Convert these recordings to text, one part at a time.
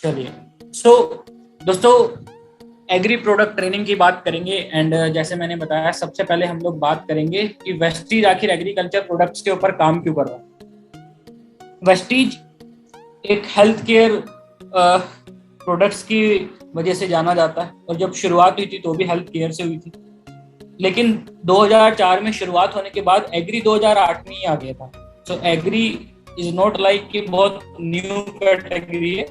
चलिए, सो दोस्तों, agree product training की बात करेंगे। एंड जैसे मैंने बताया, सबसे पहले हम लोग बात करेंगे कि वेस्टीज आखिर एग्रीकल्चर प्रोडक्ट्स के ऊपर काम क्यों कर रहा है। वेस्टीज एक हेल्थ केयर प्रोडक्ट्स की वजह से जाना जाता है, और जब शुरुआत हुई थी तो भी हेल्थ केयर से हुई थी। लेकिन 2004 में शुरुआत होने के बाद एग्री 2008 में ही आ गया था। सो एग्री इज नॉट लाइक कि बहुत न्यू कैटेगरी है,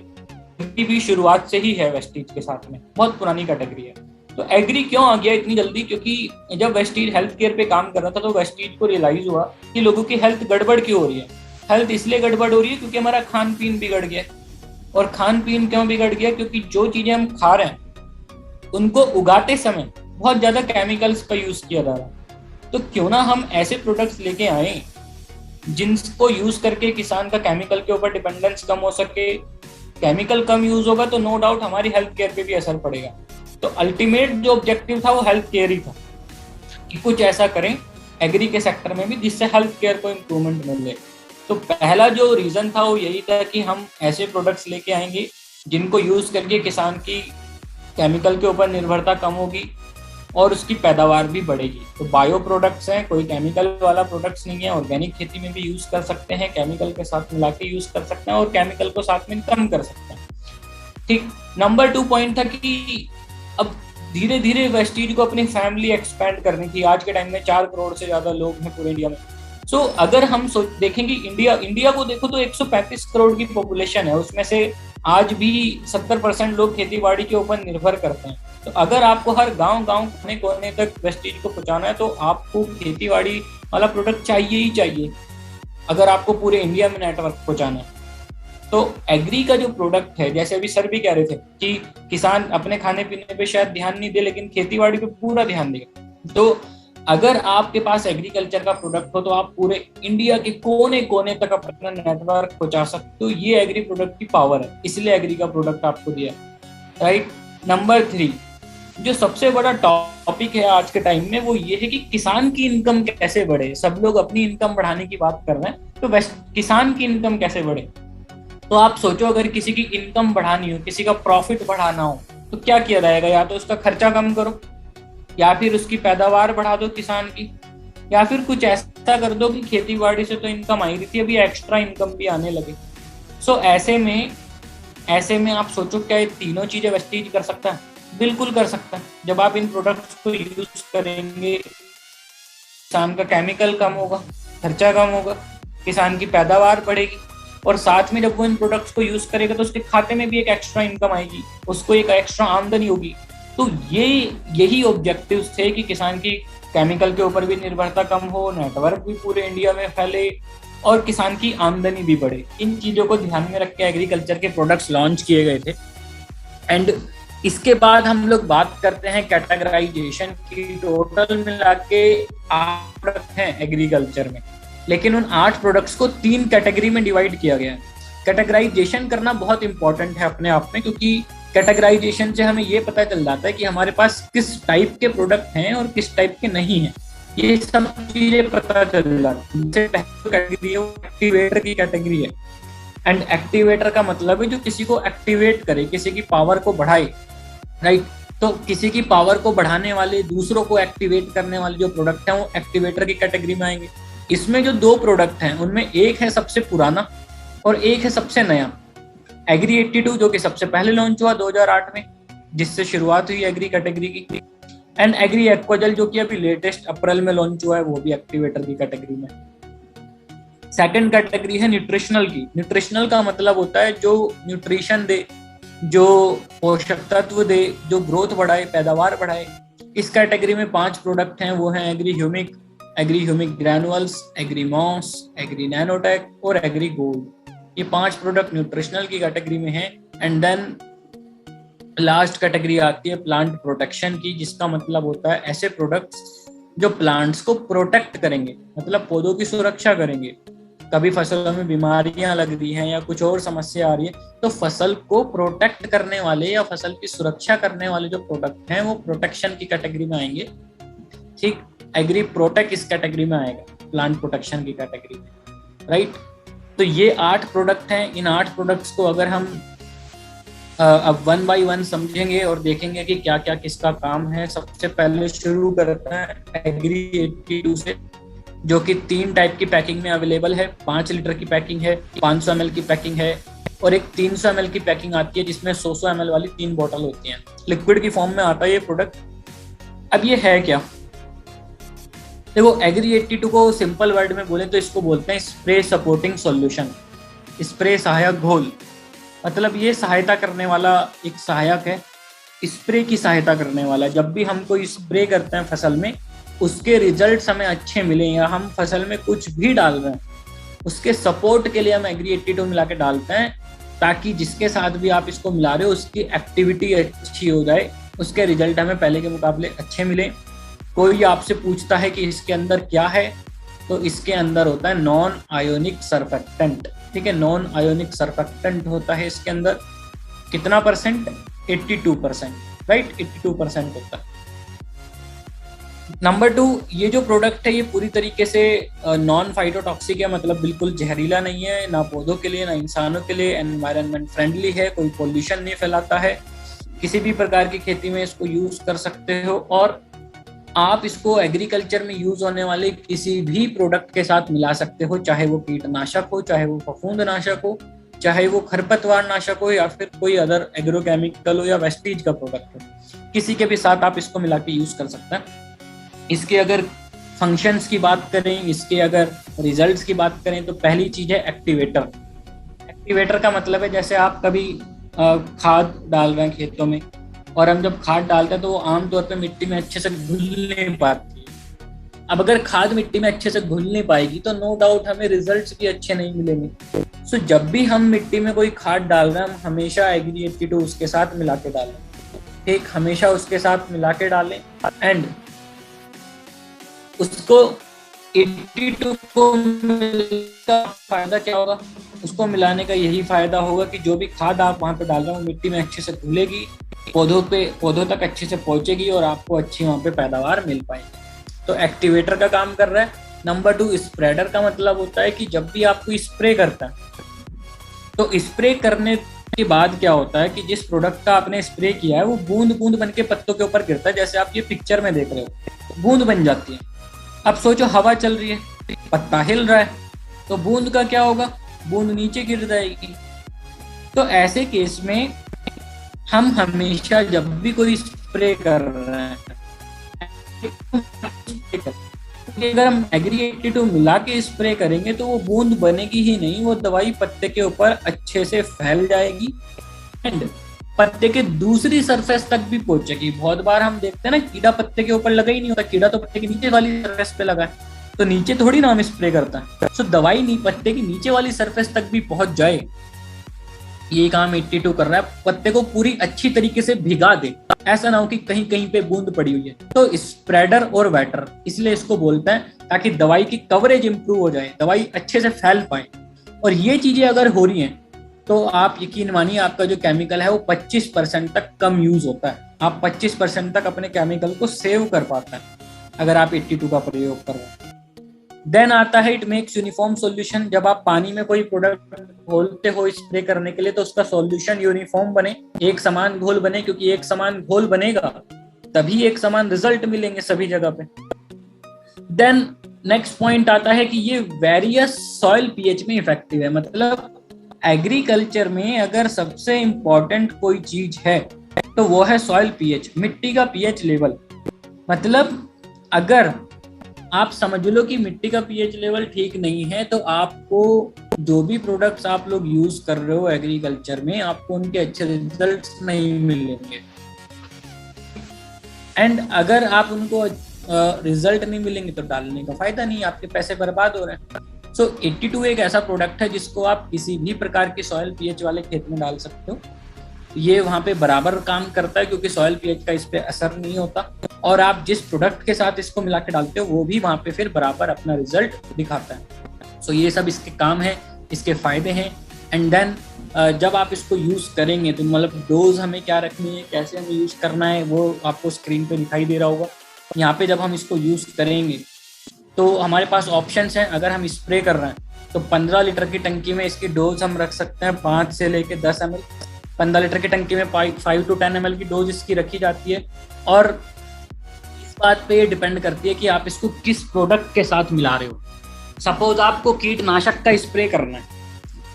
एग्री भी शुरुआत से ही है वेस्टीज के साथ में, बहुत पुरानी कैटेगरी है। तो एग्री क्यों आ गया इतनी जल्दी? क्योंकि जब वेस्टीज हेल्थ केयर पे काम कर रहा था तो वेस्टीज को रियलाइज हुआ कि लोगों की हेल्थ गड़बड़ क्यों हो रही है। हेल्थ इसलिए गड़बड़ हो रही है क्योंकि हमारा खान पीन बिगड़ गया। और खान पीन क्यों बिगड़ गया? क्योंकि जो चीजें हम खा रहे हैं उनको उगाते समय बहुत ज्यादा केमिकल्स का यूज किया जा रहा है। तो क्यों ना हम ऐसे प्रोडक्ट्स लेके आए जिनको यूज करके किसान का केमिकल के ऊपर डिपेंडेंस कम हो सके। केमिकल कम यूज होगा तो नो डाउट हमारी हेल्थ केयर पे भी असर पड़ेगा। तो अल्टीमेट जो ऑब्जेक्टिव था वो हेल्थ केयर ही था कि कुछ ऐसा करें एग्री के सेक्टर में भी जिससे हेल्थ केयर को इम्प्रूवमेंट मिले। तो पहला जो रीजन था वो यही था कि हम ऐसे प्रोडक्ट्स लेके आएंगे जिनको यूज करके किसान की केमिकल के ऊपर निर्भरता कम होगी और उसकी पैदावार भी बढ़ेगी। तो बायो प्रोडक्ट्स हैं, कोई केमिकल वाला प्रोडक्ट्स नहीं है। ऑर्गेनिक खेती में भी यूज कर सकते हैं, केमिकल के साथ मिला के यूज कर सकते हैं और केमिकल को साथ में कम कर सकते हैं। ठीक। नंबर 2 पॉइंट था कि अब धीरे धीरे वेस्टीज को अपनी फैमिली एक्सपैंड करनी थी। आज के टाइम में 4 करोड़ से ज्यादा लोग हैं पूरे इंडिया में। सो अगर हम देखेंगे इंडिया को देखो तो 135 करोड़ की पॉपुलेशन है, उसमें से आज भी 70% लोग खेती बाड़ी के ऊपर निर्भर करते हैं। तो अगर आपको हर गांव कोने कोने तक वेस्टीज को पहुंचाना है तो आपको खेती बाड़ी वाला प्रोडक्ट चाहिए ही चाहिए, अगर आपको पूरे इंडिया में नेटवर्क पहुंचाना है। तो एग्री का जो प्रोडक्ट है, जैसे अभी सर भी कह रहे थे कि किसान अपने खाने पीने पे शायद ध्यान नहीं दे लेकिन खेती बाड़ी पे पूरा ध्यान देगा। तो अगर आपके पास एग्रीकल्चर का प्रोडक्ट हो तो आप पूरे इंडिया के कोने कोने तक अपना नेटवर्क पहुंचा सकते हो। ये एग्री प्रोडक्ट की पावर है, इसलिए एग्री का प्रोडक्ट आपको दिया। राइट। नंबर 3 जो सबसे बड़ा टॉपिक है आज के टाइम में वो ये है कि किसान की इनकम कैसे बढ़े। सब लोग अपनी इनकम बढ़ाने की बात कर रहे हैं, तो किसान की इनकम कैसे बढ़े? तो आप सोचो, अगर किसी की इनकम बढ़ानी हो, किसी का प्रॉफिट बढ़ाना हो, तो क्या किया जाएगा? या तो उसका खर्चा कम करो, या फिर उसकी पैदावार बढ़ा दो किसान की, या फिर कुछ ऐसा कर दो कि खेती बाड़ी से तो इनकम आई रही थी, अभी एक्स्ट्रा इनकम भी आने लगे। सो ऐसे में आप सोचो, क्या ये तीनों चीजें वेस्टीज कर सकता है? बिल्कुल कर सकता है। जब आप इन प्रोडक्ट्स को यूज करेंगे, किसान का केमिकल कम होगा, खर्चा कम होगा, किसान की पैदावार बढ़ेगी, और साथ में जब वो इन प्रोडक्ट्स को यूज करेगा तो उसके खाते में भी एक एक्स्ट्रा इनकम आएगी, उसको एक एक्स्ट्रा आमदनी होगी। तो यही ऑब्जेक्टिव्स थे कि किसान की केमिकल के ऊपर भी निर्भरता कम हो, नेटवर्क भी पूरे इंडिया में फैले और किसान की आमदनी भी बढ़े। इन चीजों को ध्यान में रख के एग्रीकल्चर के प्रोडक्ट्स लॉन्च किए गए थे। एंड इसके बाद हम लोग बात करते हैं कैटेगराइजेशन की। टोटल मिला के 8 प्रोडक्ट हैं एग्रीकल्चर में, लेकिन उन 8 प्रोडक्ट्स को 3 कैटेगरी में डिवाइड किया गया है। कैटेगराइजेशन करना बहुत इंपॉर्टेंट है अपने आप में, क्योंकि कैटेगराइजेशन से हमें ये पता चल जाता है कि हमारे पास किस टाइप के प्रोडक्ट हैं और किस टाइप के नहीं हैं। ये सब चीजें पता चल जाती है। जैसे पहली कैटेगरी है वो एक्टिवेटर की कैटेगरी है। एंड एक्टिवेटर का मतलब है जो किसी को एक्टिवेट करे, किसी की पावर को बढ़ाए। राइट। तो किसी की पावर को बढ़ाने वाले, दूसरों को एक्टिवेट करने वाले जो प्रोडक्ट हैं वो एक्टिवेटर की कैटेगरी में आएंगे। इसमें जो 2 प्रोडक्ट हैं उनमें एक है सबसे पुराना और एक है सबसे नया। एग्री 82 जो कि सबसे पहले लॉन्च हुआ 2008 में, जिससे शुरुआत हुई एग्री कैटेगरी की। एंड एग्री एक्वाजल जो कि अभी लेटेस्ट अप्रैल में लॉन्च हुआ है, वो भी एक्टिवेटर की कैटेगरी में। सेकंड कैटेगरी है न्यूट्रिशनल की। न्यूट्रिशनल का मतलब होता है जो न्यूट्रिशन दे, जो पोषक तत्व दे, जो ग्रोथ बढ़ाए, पैदावार बढ़ाए। इस कैटेगरी में 5 प्रोडक्ट हैं, वो हैं Agri Humic Granules, Agri Moss, Agri Nanotech और एग्री गोल्ड। ये 5 प्रोडक्ट न्यूट्रिशनल की कैटेगरी में हैं। एंड देन लास्ट कैटेगरी आती है प्लांट प्रोटेक्शन की, जिसका मतलब होता है ऐसे प्रोडक्ट्स जो प्लांट्स को प्रोटेक्ट करेंगे, मतलब पौधों की सुरक्षा करेंगे। कभी फसलों में बीमारियां लग रही हैं या कुछ और समस्या आ रही है, तो फसल को प्रोटेक्ट करने वाले या फसल की सुरक्षा करने वाले जो प्रोडक्ट हैं वो प्रोटेक्शन की कैटेगरी में आएंगे। ठीक। एग्री प्रोटेक्ट इस कैटेगरी में आएगा, प्लांट प्रोटेक्शन की कैटेगरी में। राइट। तो ये 8 प्रोडक्ट हैं। इन 8 प्रोडक्ट्स को अगर हम अब वन बाय वन समझेंगे और देखेंगे कि क्या क्या किसका काम है। सबसे पहले शुरू करते हैं एग्री 82 से, जो कि 3 टाइप की पैकिंग में अवेलेबल है। 5 लीटर की पैकिंग है, 500 ml की पैकिंग है, और एक 300 ml की पैकिंग आती है जिसमें 100 ml वाली 3 बॉटल होती हैं। लिक्विड की फॉर्म में आता है ये प्रोडक्ट। अब ये है क्या? देखो, एग्री 82 को सिंपल वर्ड में बोले तो इसको बोलते हैं स्प्रे सपोर्टिंग सॉल्यूशन, स्प्रे सहायक घोल। मतलब ये सहायता करने वाला एक सहायक है, स्प्रे की सहायता करने वाला। जब भी हम कोई स्प्रे करते हैं फसल में, उसके रिजल्ट्स हमें अच्छे मिले, या हम फसल में कुछ भी डाल रहे हैं उसके सपोर्ट के लिए हम एग्री 82 मिला के डालते हैं, ताकि जिसके साथ भी आप इसको मिला रहे हो उसकी एक्टिविटी अच्छी हो जाए, उसके रिजल्ट हमें पहले के मुकाबले अच्छे मिले। कोई आपसे पूछता है कि इसके अंदर क्या है, तो इसके अंदर होता है नॉन आयोनिक सर्फेक्टेंट। ठीक है, नॉन आयोनिक सर्फेक्टेंट होता है इसके अंदर। कितना परसेंट? 82%, राइट, 82% होता है। नंबर 2, ये जो प्रोडक्ट है ये पूरी तरीके से नॉन फाइटोटॉक्सिक है, मतलब बिल्कुल जहरीला नहीं है, ना पौधों के लिए ना इंसानों के लिए, एनवायरनमेंट फ्रेंडली है, कोई पोल्यूशन नहीं फैलाता है। किसी भी प्रकार की खेती में इसको यूज कर सकते हो, और आप इसको एग्रीकल्चर में यूज होने वाले किसी भी प्रोडक्ट के साथ मिला सकते हो, चाहे वो कीटनाशक हो, चाहे वो फफूंदनाशक हो, चाहे वो खरपतवार नाशक हो, या फिर कोई अदर एग्रोकेमिकल हो या वेस्टीज का प्रोडक्ट हो। किसी के भी साथ आप इसको मिला के यूज कर सकते हैं। इसके अगर फंक्शंस की बात करें, इसके अगर रिजल्ट्स की बात करें, तो पहली चीज है एक्टिवेटर। एक्टिवेटर का मतलब है जैसे आप कभी खाद डाल रहे हैं खेतों में, और हम जब खाद डालते हैं तो वो आमतौर पे मिट्टी में अच्छे से घुल नहीं पाती है। अब अगर खाद मिट्टी में अच्छे से घुल नहीं पाएगी तो नो डाउट हमें रिजल्ट्स भी अच्छे नहीं मिलेंगे। सो जब भी हम मिट्टी में कोई खाद डाल रहे हैं, हम हमेशा एग्री 82 उसके साथ मिला के डालें। ठीक, हमेशा उसके साथ मिला के डालें। एंड उसको 82 को मिलने फायदा क्या होगा? उसको मिलाने का यही फायदा होगा कि जो भी खाद आप वहां पे डाल रहे हो मिट्टी में अच्छे से घुलेगी, पौधों तक अच्छे से पहुंचेगी, और आपको अच्छी वहां पे पैदावार मिल पाएगी। तो एक्टिवेटर का काम कर रहा है। नंबर 2, स्प्रेडर का मतलब होता है कि जब भी आपको स्प्रे करता है, तो स्प्रे करने के बाद क्या होता है कि जिस प्रोडक्ट का आपने स्प्रे किया है वो बूंद बूंद बन के पत्तों के ऊपर गिरता है। जैसे आप ये पिक्चर में देख रहे हो, बूंद बन जाती है। अब सोचो, हवा चल रही है, पत्ता हिल रहा है, तो बूंद का क्या होगा? बूंद नीचे गिर जाएगी। तो ऐसे केस में हम हमेशा जब भी कोई स्प्रे कर रहे हैं, अगर हम एग्री 82 मिला के स्प्रे करेंगे तो वो बूंद बनेगी ही नहीं, वो दवाई पत्ते के ऊपर अच्छे से फैल जाएगी एंड पत्ते के दूसरी सरफेस तक भी पहुंचेगी। बहुत बार हम देखते हैं ना, कीड़ा पत्ते के ऊपर लगा ही नहीं होता, कीड़ा तो पत्ते के नीचे वाली सरफेस पे लगा है, तो नीचे थोड़ी ना हम स्प्रे करता है। सो दवाई नहीं पत्ते की नीचे वाली सरफेस तक भी पहुंच जाए, ये काम 82 कर रहा है। पत्ते को पूरी अच्छी तरीके से भिगा दे, ऐसा ना हो कि कहीं कहीं पे बूंद पड़ी हुई है। तो स्प्रेडर और वेटर इसलिए इसको बोलते हैं, ताकि दवाई की कवरेज इंप्रूव हो जाए, दवाई अच्छे से फैल पाए। और ये चीजें अगर हो रही हैं तो आप यकीन मानिए आपका जो केमिकल है वो 25% तक कम यूज होता है। आप 25% तक अपने केमिकल को सेव कर पाते हैं अगर आप 82 का प्रयोग कर रहे हैं। देन आता है इट मेक्स यूनिफॉर्म सॉल्यूशन। जब आप पानी में कोई प्रोडक्ट घोलते हो स्प्रे करने के लिए, तो उसका सॉल्यूशन यूनिफॉर्म बने, एक समान घोल बने, क्योंकि एक समान घोल बनेगा तभी एक समान रिजल्ट मिलेंगे सभी जगह पे। देन नेक्स्ट पॉइंट आता है कि ये वेरियस सॉइल पीएच में इफेक्टिव है। मतलब एग्रीकल्चर में अगर सबसे इंपॉर्टेंट कोई चीज है तो वो है सॉइल पीएच, मिट्टी का पीएच लेवल। मतलब अगर आप समझ लो कि मिट्टी का पीएच लेवल ठीक नहीं है, तो आपको जो भी प्रोडक्ट्स आप लोग यूज कर रहे हो एग्रीकल्चर में, आपको उनके अच्छे रिजल्ट्स नहीं मिलेंगे। एंड अगर आप उनको रिजल्ट नहीं मिलेंगे तो डालने का फायदा नहीं, आपके पैसे बर्बाद हो रहे हैं। सो 82 एक ऐसा प्रोडक्ट है जिसको आप किसी भी प्रकार की सॉइल पीएच वाले खेत में डाल सकते हो। ये वहां पे बराबर काम करता है, क्योंकि सॉइल पीएच का इस पे असर नहीं होता, और आप जिस प्रोडक्ट के साथ इसको मिला के डालते हो वो भी वहां पे फिर बराबर अपना रिजल्ट दिखाता है। सो ये सब इसके काम है, इसके फायदे हैं। एंड देन जब आप इसको यूज करेंगे तो मतलब डोज हमें क्या रखनी है, कैसे हमें यूज करना है, वो आपको स्क्रीन पे दिखाई दे रहा होगा। यहाँ पे जब हम इसको यूज करेंगे तो हमारे पास ऑप्शंस हैं। अगर हम स्प्रे कर रहे हैं तो 15 लीटर की टंकी में इसकी डोज हम रख सकते हैं 5 से लेके 10 ml। 15 लीटर की टंकी में 5 to 10 ml की डोज इसकी रखी जाती है। और इस बात पे डिपेंड करती है कि आप इसको किस प्रोडक्ट के साथ मिला रहे हो। सपोज आपको कीटनाशक का स्प्रे करना है,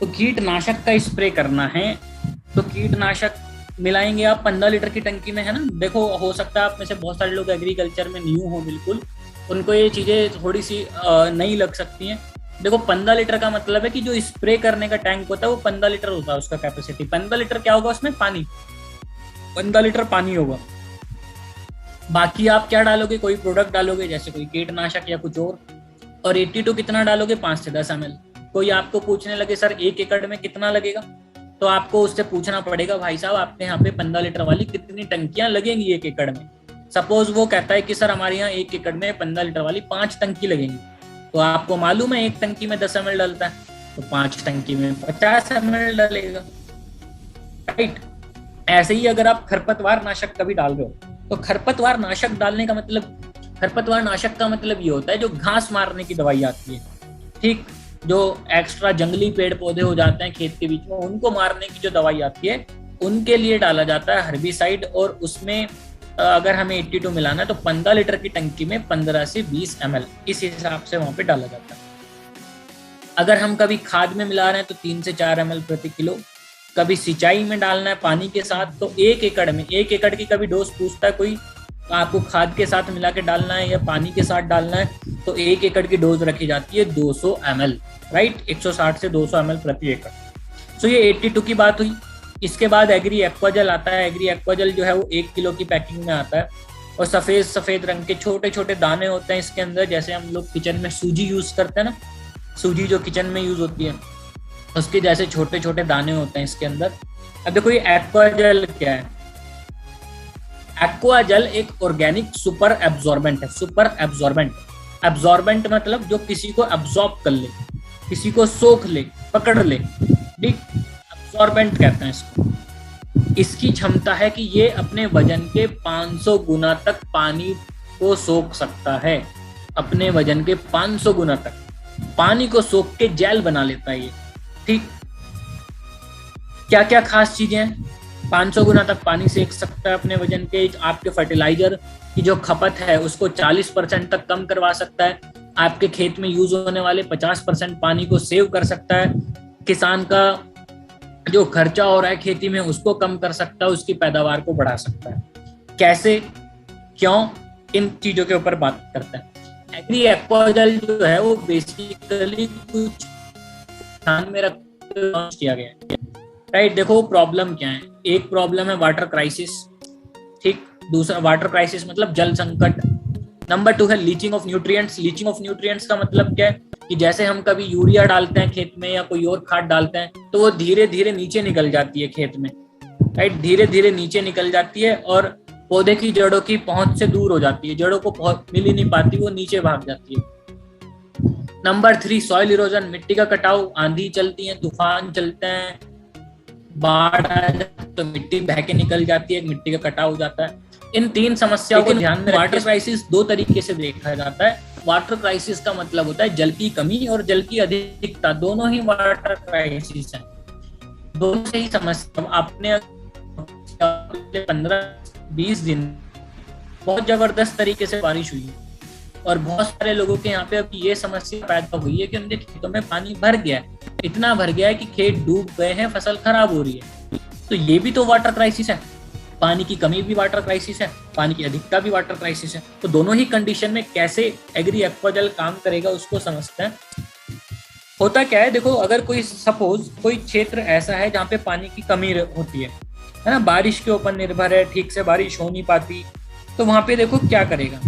तो कीटनाशक का स्प्रे करना है तो कीटनाशक मिलाएंगे आप 15 लीटर की टंकी में, है ना। देखो, हो सकता है आप में से बहुत सारे लोग एग्रीकल्चर में न्यू हो, बिल्कुल उनको ये चीजें थोड़ी सी नई लग सकती हैं। देखो, 15 लीटर का मतलब है कि जो स्प्रे करने का टैंक होता है वो 15 लीटर होता है, उसका कैपेसिटी 15 लीटर। क्या होगा उसमें? पानी, 15 लीटर पानी होगा। बाकी आप क्या डालोगे? कोई प्रोडक्ट डालोगे, जैसे कोई कीटनाशक या कुछ और 82 कितना डालोगे? 5 से 10 ml। कोई आपको पूछने लगे सर 1 एकड़ में कितना लगेगा, तो आपको उससे पूछना पड़ेगा भाई साहब आपके यहाँ पे 15 लीटर वाली कितनी टंकियां लगेंगी 1 एकड़ में। सपोज वो कहता है कि सर हमारे यहाँ 1 एकड़ में 15 लीटर वाली 5 टंकी लगेंगी, तो आपको मालूम है 1 टंकी में 10 ml डलता है, तो 5 टंकी में 50 ml डलेगा, राइट। ऐसे ही अगर आप खरपतवार नाशक कभी डाल रहे हो, तो खरपतवार नाशक डालने का मतलब, खरपतवार नाशक का मतलब ये होता है जो घास मारने की दवाई आती है, ठीक, जो एक्स्ट्रा जंगली पेड़ पौधे हो जाते हैं खेत के बीच में, उनको मारने की जो दवाई आती है उनके लिए डाला जाता है हर्बिसाइड। और उसमें अगर हमें 82 मिलाना है तो 15 लीटर की टंकी में 15 से 20 ml इस हिसाब से वहां पे डाला जाता है। अगर हम कभी खाद में मिला रहे हैं तो 3 से 4 ml प्रति किलो। कभी सिंचाई में डालना है पानी के साथ, तो 1 एकड़ में, 1 एकड़ की कभी डोज पूछता है कोई, आपको खाद के साथ मिला के डालना है या पानी के साथ डालना है, तो 1 एकड़ की डोज रखी जाती है 200 ml, राइट, 160 से 200 ml प्रति एकड़। सो ये 82 की बात हुई। इसके बाद एग्री एक्वाजल आता है। एग्री एक्वाजल जो है वो 1 किलो की पैकिंग में आता है और सफेद सफेद रंग के छोटे छोटे दाने होते हैं इसके अंदर। जैसे हम लोग किचन में सूजी यूज करते हैं ना, सूजी जो किचन में यूज होती है, उसके जैसे छोटे छोटे दाने होते हैं इसके अंदर। अब देखो ये एक्वाजल क्या है? एक्वाजल एक ऑर्गेनिक सुपर एब्जॉर्बेंट है। सुपर एब्जॉर्बेंट, एब्जॉर्बेंट मतलब जो किसी को एब्जॉर्ब कर ले, किसी को सोख ले, पकड़ ले, ठीक, एब्जॉर्बेंट कहते हैं इसको। इसकी क्षमता है कि ये अपने वजन के 500 गुना तक पानी को सोख सकता है। अपने वजन के 500 गुना तक पानी को सोख के जेल बना लेता है ये, ठीक। क्या क्या खास चीजें हैं? 500 गुना तक पानी सेक सकता है अपने वजन के। आपके फर्टिलाइजर की जो खपत है उसको 40% तक कम करवा सकता है। आपके खेत में यूज होने वाले 50% पानी को सेव कर सकता है। किसान का जो खर्चा हो रहा है खेती में उसको कम कर सकता है, उसकी पैदावार को बढ़ा सकता है। कैसे, क्यों, इन चीजों के ऊपर बात करते हैं। एग्री एक्वाजल जो है वो बेसिकली कुछ ध्यान में रख लॉन्च किया गया है, राइट। देखो प्रॉब्लम क्या है? एक प्रॉब्लम है वाटर क्राइसिस, ठीक। दूसरा वाटर क्राइसिस मतलब जल संकट। नंबर 2 है leaching of nutrients. Leaching of nutrients का मतलब क्या है कि जैसे हम कभी यूरिया डालते हैं खेत में या कोई और खाद डालते हैं तो वो धीरे धीरे नीचे निकल जाती है खेत में, राइट, धीरे धीरे नीचे निकल जाती है और पौधे की जड़ों की पहुंच से दूर हो जाती है, जड़ों को मिल ही नहीं पाती, वो नीचे भाग जाती है। नंबर 3 सॉइल इरोजन, मिट्टी का कटाव। आंधी चलती है, तूफान चलते हैं, बाढ़ आ जाए तो मिट्टी बह के निकल जाती है, मिट्टी का कटाव हो जाता है। इन 3 समस्याओं को ध्यान में। वाटर क्राइसिस 2 तरीके से देखा जाता है। वाटर क्राइसिस का मतलब होता है जल की कमी और जल की अधिकता, दोनों ही वाटर क्राइसिस है। दोनों से ही समस्या। आपने 15-20 दिन बहुत जबरदस्त तरीके से बारिश हुई है और बहुत सारे लोगों के यहाँ पे अब ये समस्या पैदा हुई है कि उनके खेतों में पानी भर गया है, इतना भर गया है कि खेत डूब गए हैं, फसल खराब हो रही है। तो ये भी तो वाटर क्राइसिस है। पानी की कमी भी वाटर क्राइसिस है, पानी की अधिकता भी वाटर क्राइसिस है। तो दोनों ही कंडीशन में कैसे एग्री एक्वाजल काम करेगा उसको समझते हैं। होता क्या है, देखो अगर कोई सपोज कोई क्षेत्र ऐसा है जहाँ पे पानी की कमी होती है ना, बारिश के ऊपर निर्भर है, ठीक से बारिश हो नहीं पाती, तो वहां पे देखो क्या करेगा।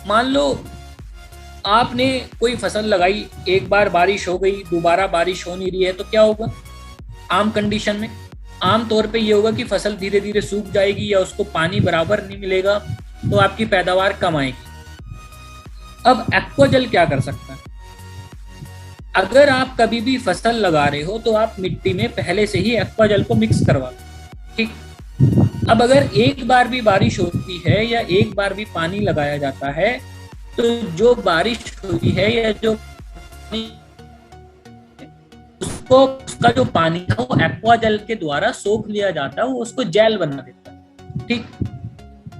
मान लो आपने कोई फसल लगाई, एक बार बारिश हो गई, दोबारा बारिश हो नहीं रही है, तो क्या होगा? आम कंडीशन में आम तौर पे ये होगा कि फसल धीरे धीरे सूख जाएगी या उसको पानी बराबर नहीं मिलेगा, तो आपकी पैदावार कम आएगी। अब एक्वाजल क्या कर सकता है? अगर आप कभी भी फसल लगा रहे हो तो आप मिट्टी में पहले से ही एक्वाजल को मिक्स करवा लो, ठीक। अब अगर एक बार भी बारिश होती है या एक बार भी पानी लगाया जाता है तो जो बारिश हुई है या जो उसको उसका जो पानी था वो एक्वा जल के द्वारा सोख लिया जाता है, वो उसको जेल बना देता है। ठीक,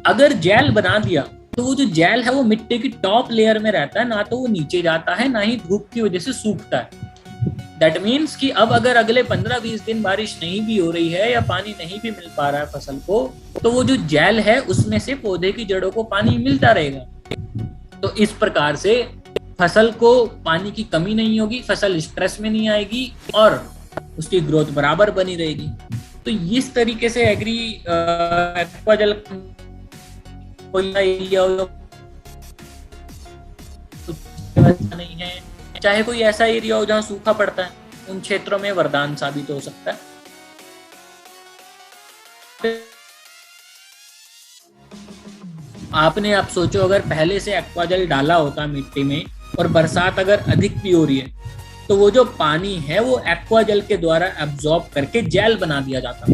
अगर जेल बना दिया तो वो जो जेल है वो मिट्टी की टॉप लेयर में रहता है, ना तो वो नीचे जाता है ना ही धूप की वजह से सूखता है। दैट मीन्स कि अब अगर अगले 15-20 दिन बारिश नहीं भी हो रही है या पानी नहीं भी मिल पा रहा है फसल को, तो वो जो जेल है उसमें से पौधे की जड़ों को पानी मिलता रहेगा। तो इस प्रकार से फसल को पानी की कमी नहीं होगी, फसल स्ट्रेस में नहीं आएगी और उसकी ग्रोथ बराबर बनी रहेगी। तो इस तरीके से एग्री एक्वाजल कोई एरिया नहीं है, चाहे कोई ऐसा एरिया हो जहाँ सूखा पड़ता है, उन क्षेत्रों में वरदान साबित हो सकता है। आपने आप सोचो, अगर पहले से एक्वाजल डाला होता मिट्टी में और बरसात अगर अधिक भी हो रही है, तो वो जो पानी है वो एक्वाजल के द्वारा एब्जॉर्ब करके जेल बना दिया जाता।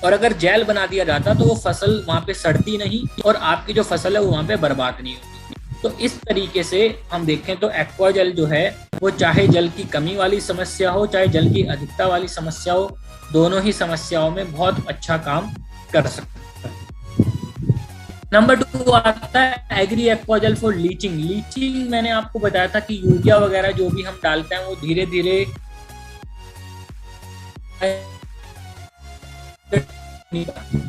और अगर जेल बना दिया जाता तो वो फसल वहां पे सड़ती नहीं और आपकी जो फसल है वो वहां पे बर्बाद नहीं होती। तो इस तरीके से हम देखें तो एक्वाजल जो है वो चाहे जल की कमी वाली समस्या हो चाहे जल की अधिकता वाली समस्या हो, दोनों ही समस्याओं में बहुत अच्छा काम कर सकता है। नंबर 2 आता है एग्री एक्वाजल फॉर लीचिंग। लीचिंग मैंने आपको बताया था कि यूरिया वगैरह जो भी हम डालते हैं वो धीरे धीरे लेता है।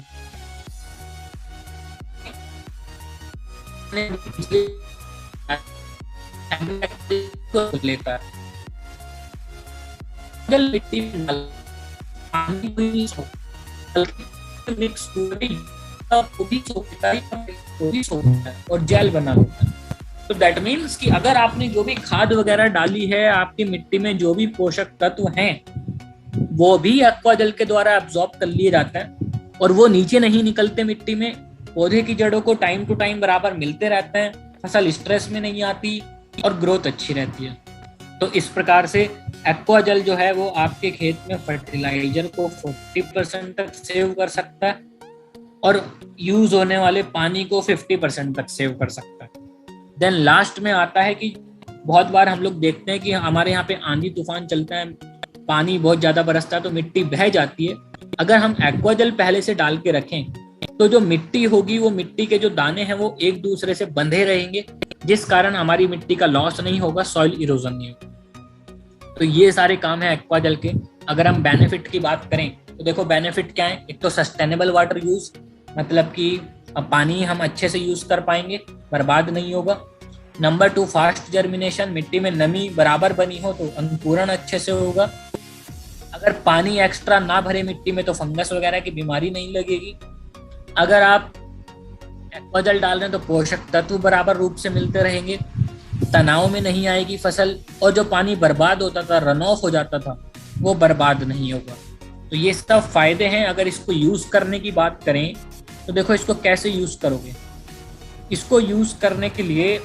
मिट्टी में मिक्स और जेल बना लेता है। तो दैट मीन्स कि अगर आपने जो भी खाद वगैरह डाली है, आपकी मिट्टी में जो भी पोषक तत्व हैं वो भी एक्वाजल के द्वारा एब्जॉर्ब कर लिए जाता है और वो नीचे नहीं निकलते मिट्टी में, पौधे की जड़ों को टाइम टू टाइम बराबर मिलते रहते हैं, फसल स्ट्रेस में नहीं आती और ग्रोथ अच्छी रहती है। तो इस प्रकार से एक्वाजल जो है वो आपके खेत में फर्टिलाइजर को 40% तक सेव कर सकता है और यूज होने वाले पानी को 50% तक सेव कर सकता है। देन लास्ट में आता है कि बहुत बार हम लोग देखते हैं कि हमारे यहाँ पे आंधी तूफान चलता है, पानी बहुत ज्यादा बरसता है तो मिट्टी बह जाती है। अगर हम एक्वाजल पहले से डाल के रखें तो जो मिट्टी होगी वो मिट्टी के जो दाने हैं वो एक दूसरे से बंधे रहेंगे, जिस कारण हमारी मिट्टी का लॉस नहीं होगा, सॉइल इरोजन नहीं होगा। तो ये सारे काम है एक्वाजल के। अगर हम बेनिफिट की बात करें तो देखो बेनिफिट क्या है। एक तो सस्टेनेबल वाटर यूज, मतलब कि पानी हम अच्छे से यूज कर पाएंगे, बर्बाद नहीं होगा। नंबर 2 फास्ट जर्मिनेशन, मिट्टी में नमी बराबर बनी हो तो अंकुरण अच्छे से होगा। अगर पानी एक्स्ट्रा ना भरे मिट्टी में तो फंगस वगैरह की बीमारी नहीं लगेगी। अगर आप एक्वाजल डाल रहे हैं तो पोषक तत्व बराबर रूप से मिलते रहेंगे, तनाव में नहीं आएगी फसल, और जो पानी बर्बाद होता था, रन ऑफ हो जाता था, वो बर्बाद नहीं होगा। तो ये सब फायदे हैं। अगर इसको यूज करने की बात करें तो देखो इसको कैसे यूज करोगे। इसको यूज करने के लिए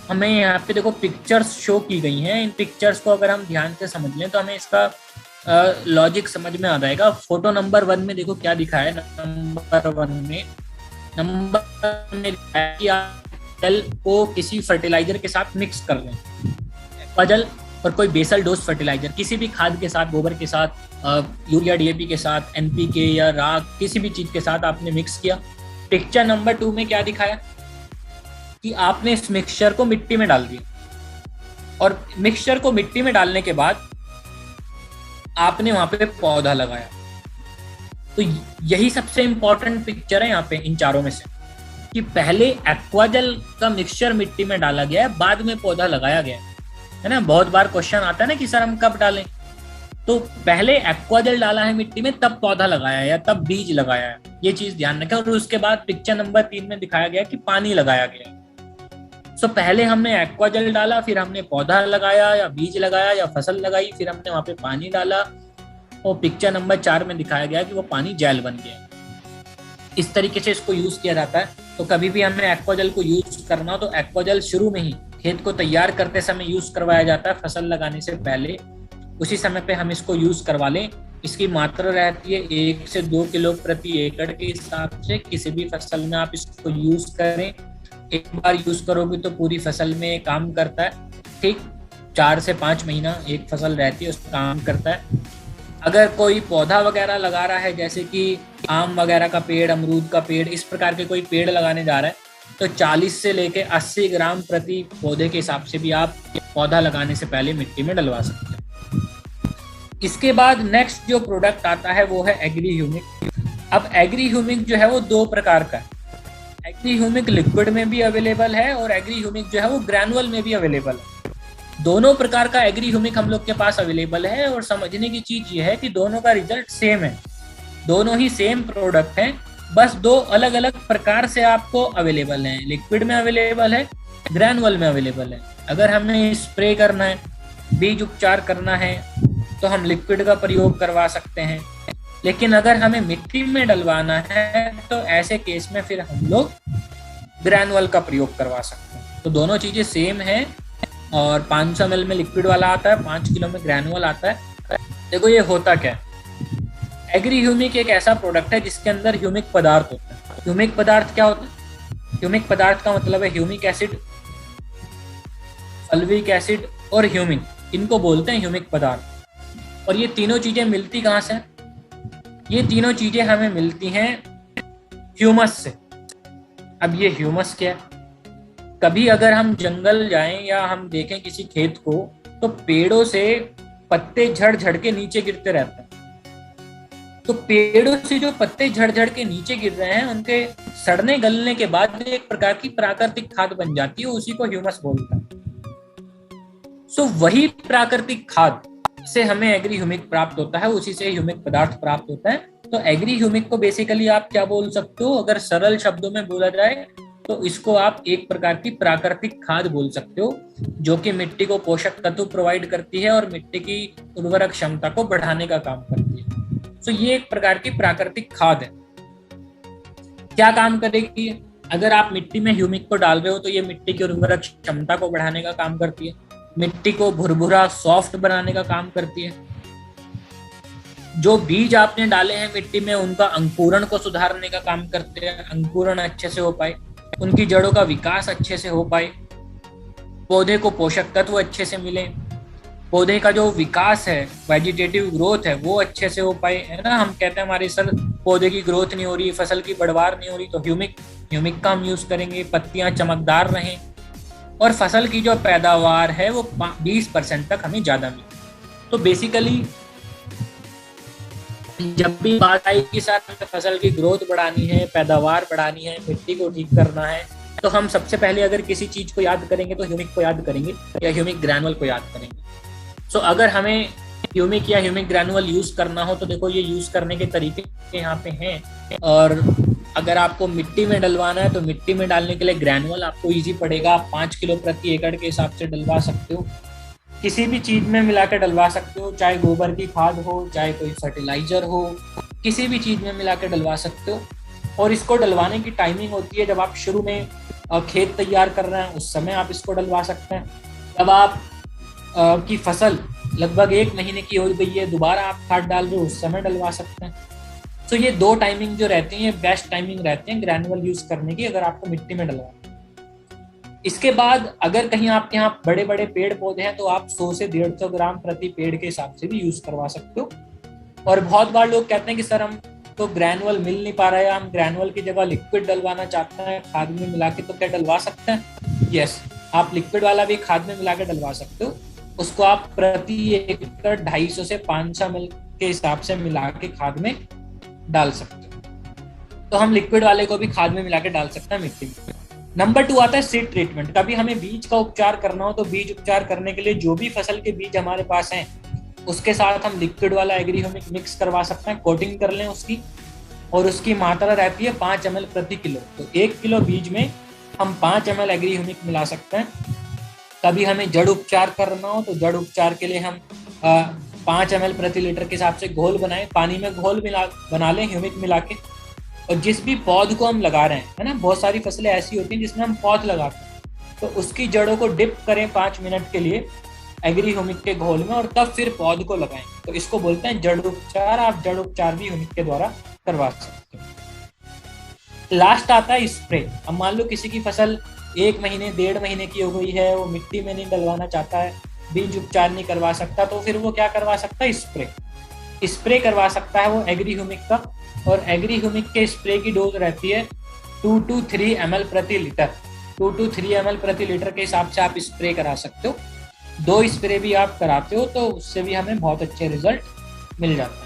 हमें यहाँ पे देखो पिक्चर्स शो की गई हैं। इन पिक्चर्स को अगर हम ध्यान से समझ लें तो हमें इसका लॉजिक समझ में आ जाएगा। फोटो नंबर 1 में देखो क्या दिखा है। नंबर 1 में कि आप जल को किसी फर्टिलाइजर के साथ मिक्स कर लें, एक्वाजल और कोई बेसल डोज फर्टिलाइजर किसी भी खाद के साथ, गोबर के साथ, यूरिया डीएपी के साथ, एनपीके या राख, किसी भी चीज के साथ आपने मिक्स किया। पिक्चर नंबर 2 में क्या दिखाया कि आपने इस मिक्सचर को मिट्टी में डाल दिया और मिक्सचर को मिट्टी में डालने के बाद आपने वहां पे पौधा लगाया। तो यही सबसे इंपॉर्टेंट पिक्चर है यहाँ पे इन चारों में से, कि पहले एक्वाजल का मिक्सचर मिट्टी में डाला गया है, बाद में पौधा लगाया गया है ना। बहुत बार क्वेश्चन आता है ना कि सर हम कब डालें, तो पहले एक्वाजल डाला है मिट्टी में तब पौधा लगाया है या तब बीज लगाया है, ये चीज ध्यान रखें। और उसके बाद पिक्चर नंबर 3 में दिखाया गया कि पानी लगाया गया। सो पहले हमने एक्वाजल डाला, फिर हमने पौधा लगाया या बीज लगाया या फसल लगाई, फिर हमने वहां पे पानी डाला, और पिक्चर नंबर 4 में दिखाया गया कि वो पानी जेल बन गया। इस तरीके से इसको यूज किया जाता है। तो कभी भी हमें एक्वाजल को यूज करना हो तो एक्वाजल शुरू में ही खेत को तैयार करते समय यूज करवाया जाता है, फसल लगाने से पहले उसी समय पे हम इसको यूज करवा लें। इसकी मात्रा रहती है 1 से 2 किलो प्रति एकड़ के हिसाब से। किसी भी फसल में आप इसको यूज करें, एक बार यूज करोगे तो पूरी फसल में काम करता है। ठीक, 4 से 5 महीना एक फसल रहती है, उसका काम करता है। अगर कोई पौधा वगैरह लगा रहा है, जैसे कि आम वगैरह का पेड़, अमरूद का पेड़, इस प्रकार के कोई पेड़ लगाने जा रहा है, तो 40 से लेके 80 ग्राम प्रति पौधे के हिसाब से भी आप पौधा लगाने से पहले मिट्टी में डलवा सकते हैं। इसके बाद नेक्स्ट जो प्रोडक्ट आता है वो है एग्री ह्यूमिक। अब एग्री ह्यूमिक जो है वो 2 प्रकार का है। एग्री ह्यूमिक लिक्विड में भी अवेलेबल है और एग्री ह्यूमिक जो है वो ग्रैनुअल में भी अवेलेबल है। दोनों प्रकार का एग्री ह्यूमिक हम लोग के पास अवेलेबल है, और समझने की चीज ये है कि दोनों का रिजल्ट सेम है, दोनों ही सेम प्रोडक्ट हैं, बस 2 अलग अलग प्रकार से आपको अवेलेबल है। लिक्विड में अवेलेबल है, ग्रैनुअल में अवेलेबल है। अगर हमें स्प्रे करना है, बीज उपचार करना है, तो हम लिक्विड का प्रयोग करवा सकते हैं, लेकिन अगर हमें मिट्टी में डलवाना है तो ऐसे केस में फिर हम लोग ग्रैनुअल का प्रयोग करवा सकते हैं। तो दोनों चीजें सेम है, और 500 ml में लिक्विड वाला आता है, 5 किलो में ग्रैनुअल आता है। देखो ये होता क्या है, एग्री ह्यूमिक एक ऐसा प्रोडक्ट है जिसके अंदर ह्यूमिक पदार्थ होता है। ह्यूमिक पदार्थ क्या होता है? ह्यूमिक पदार्थ का मतलब है ह्यूमिक एसिड, फल्विक एसिड और ह्यूमिन, इनको बोलते हैं ह्यूमिक पदार्थ। और ये तीनों चीजें मिलती कहाँ से? ये तीनों चीजें हमें मिलती हैं ह्यूमस से। अब ये ह्यूमस क्या है? कभी अगर हम जंगल जाएं या हम देखें किसी खेत को, तो पेड़ों से पत्ते झड़ झड़ के नीचे गिरते रहते हैं। तो पेड़ों से जो पत्ते झड़ झड़ के नीचे गिर रहे हैं, उनके सड़ने गलने के बाद एक प्रकार की प्राकृतिक खाद बन जाती है, उसी को ह्यूमस बोलते हैं। सो वही प्राकृतिक खाद से हमें एग्री ह्यूमिक प्राप्त होता है, उसी से ह्यूमिक पदार्थ प्राप्त होता है। तो एग्री ह्यूमिक को बेसिकली आप क्या बोल सकते हो, अगर सरल शब्दों में बोला जाए तो इसको आप एक प्रकार की प्राकृतिक खाद बोल सकते हो, जो कि मिट्टी को पोषक तत्व प्रोवाइड करती है और मिट्टी की उर्वरक क्षमता को बढ़ाने का काम करती है। तो ये एक प्रकार की प्राकृतिक खाद है। क्या काम करेगी? अगर आप मिट्टी में ह्यूमिक को डाल रहे हो तो ये मिट्टी की उर्वरक क्षमता को बढ़ाने का काम करती है, मिट्टी को भुरभुरा सॉफ्ट बनाने का काम करती है। जो बीज आपने डाले हैं मिट्टी में, उनका अंकुरण को सुधारने का काम करते हैं, अंकुरण अच्छे से हो पाए, उनकी जड़ों का विकास अच्छे से हो पाए, पौधे को पोषक तत्व अच्छे से मिले, पौधे का जो विकास है, वेजिटेटिव ग्रोथ है, वो अच्छे से हो पाए, है ना। हम कहते हैं हमारे सर पौधे की ग्रोथ नहीं हो रही, फसल की बढ़वार नहीं हो रही, तो ह्यूमिक का हम यूज करेंगे, पत्तियां चमकदार रहें और फसल की जो पैदावार है वो 20% तक हमें ज्यादा मिले। तो बेसिकली जब भी बात आई कि सर फसल की ग्रोथ बढ़ानी है, पैदावार बढ़ानी है, मिट्टी को ठीक करना है, तो हम सबसे पहले अगर किसी चीज को याद करेंगे तो ह्यूमिक को याद करेंगे या ह्यूमिक ग्रैनुअल को याद करेंगे। सो अगर हमें ह्यूमिक या ह्यूमिक ग्रैनुअल यूज करना हो तो देखो ये यूज करने के तरीके यहाँ पे हैं। और अगर आपको मिट्टी में डलवाना है तो मिट्टी में डालने के लिए ग्रैनुअल आपको इजी पड़ेगा, आप 5 किलो प्रति एकड़ के हिसाब से डलवा सकते हो। किसी भी चीज में मिला के डलवा सकते हो, चाहे गोबर की खाद हो, चाहे कोई फर्टिलाइजर हो, किसी भी चीज में मिला के डलवा सकते हो। और इसको डलवाने की टाइमिंग होती है जब आप शुरू में खेत तैयार कर रहे हैं, उस समय आप इसको डलवा सकते हैं। जब आप की फसल लगभग 1 महीने की हो गई है, दोबारा आप खाद डाल रहे हो, उस समय डलवा सकते हैं। तो ये 2 टाइमिंग जो रहती हैं, बेस्ट टाइमिंग रहते हैं ग्रैनुअल यूज करने की, अगर आपको मिट्टी में डलवाना। इसके बाद अगर कहीं आपके यहाँ बड़े बड़े पेड़ पौधे हैं तो आप 100 से 150 ग्राम प्रति पेड़ के हिसाब से भी यूज करवा सकते हो। और बहुत बार लोग कहते हैं कि सर हम तो ग्रैनुअल मिल नहीं पा रहा है, हम ग्रैनुअल की जगह लिक्विड डलवाना चाहते हैं खाद में मिला के, तो क्या डलवा सकते हैं? यस, आप लिक्विड वाला भी खाद में मिला के डलवा सकते हो। उसको आप प्रति एकड़ 250 से 500 ml के हिसाब से मिला के खाद में डाल सकते हो। तो हम लिक्विड वाले को भी खाद में मिला के डाल सकते हैं मिट्टी में। नंबर 2 आता है सीड ट्रीटमेंट। कभी हमें बीज का उपचार करना हो तो बीज उपचार करने के लिए जो भी फसल के बीज हमारे पास हैं उसके साथ हम लिक्विड वाला एग्री ह्यूमिक मिक्स करवा सकते हैं, कोटिंग कर लें उसकी, और उसकी मात्रा रहती है 5 ml प्रति किलो। तो 1 किलो बीज में हम 5 ml एग्री ह्यूमिक मिला सकते हैं। कभी हमें जड़ उपचार करना हो तो जड़ उपचार के लिए हम 5 ml प्रति लीटर के हिसाब से घोल बनाएं, पानी में घोल बना लें ह्यूमिक मिला के। और जिस भी पौध को हम लगा रहे हैं, है ना, बहुत सारी फसलें ऐसी होती हैं जिसमें हम पौध लगाते हैं, तो उसकी जड़ों को डिप करें 5 मिनट के लिए एग्री ह्यूमिक के घोल में, और तब फिर पौध को लगाएं। तो इसको बोलते हैं जड़ उपचार। आप जड़ उपचार भी ह्यूमिक के द्वारा करवा सकते हैं। लास्ट आता है स्प्रे। अब मान लो किसी की फसल 1 महीने 1.5 महीने की हो गई है, वो मिट्टी में नहीं डलवाना चाहता है, बीज उपचार नहीं करवा सकता, तो फिर वो क्या करवा सकता है, स्प्रे करवा सकता है वो एग्री ह्यूमिक का। और एग्री ह्यूमिक के स्प्रे की डोज रहती है 2 to 3 ml प्रति लीटर। 2 to 3 ml प्रति लीटर के हिसाब से आप स्प्रे करा सकते हो। 2 स्प्रे भी आप कराते हो तो उससे भी हमें बहुत अच्छे रिजल्ट मिल जाते हैं।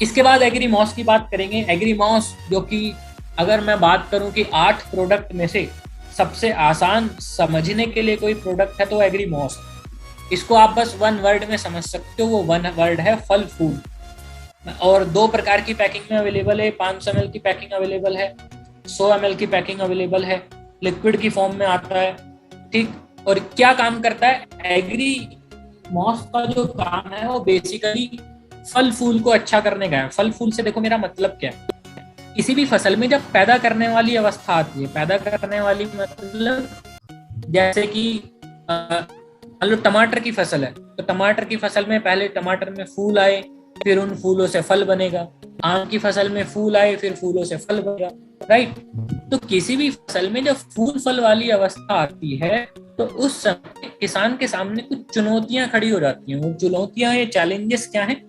इसके बाद एग्रीमॉस की बात करेंगे। एग्रीमॉस जो कि अगर मैं बात करूं कि 8 प्रोडक्ट में से सबसे आसान समझने के लिए कोई प्रोडक्ट है तो एग्रीमॉस। इसको आप बस 1 वर्ड में समझ सकते हो, वो 1 वर्ड है फल फूल। और 2 प्रकार की पैकिंग में अवेलेबल है, 500 ml की पैकिंग अवेलेबल है, 100 ml की पैकिंग अवेलेबल है, लिक्विड की फॉर्म में आता है। ठीक, और क्या काम करता है एग्रीमॉस का जो काम है वो बेसिकली फल फूल को अच्छा करने का है। फल फूल से देखो मेरा मतलब क्या है, किसी भी फसल में जब पैदा करने वाली अवस्था आती है, पैदा करने वाली मतलब जैसे कि मान लो टमाटर की फसल है, तो टमाटर की फसल में पहले टमाटर में फूल आए, फिर उन फूलों से फल बनेगा। आम की फसल में फूल आए, फिर फूलों से फल बनेगा, राइट। तो किसी भी फसल में जब फूल फल वाली अवस्था आती है तो उस समय किसान के सामने कुछ चुनौतियां खड़ी हो जाती हैं। वो चुनौतियां, ये चैलेंजेस क्या हैं?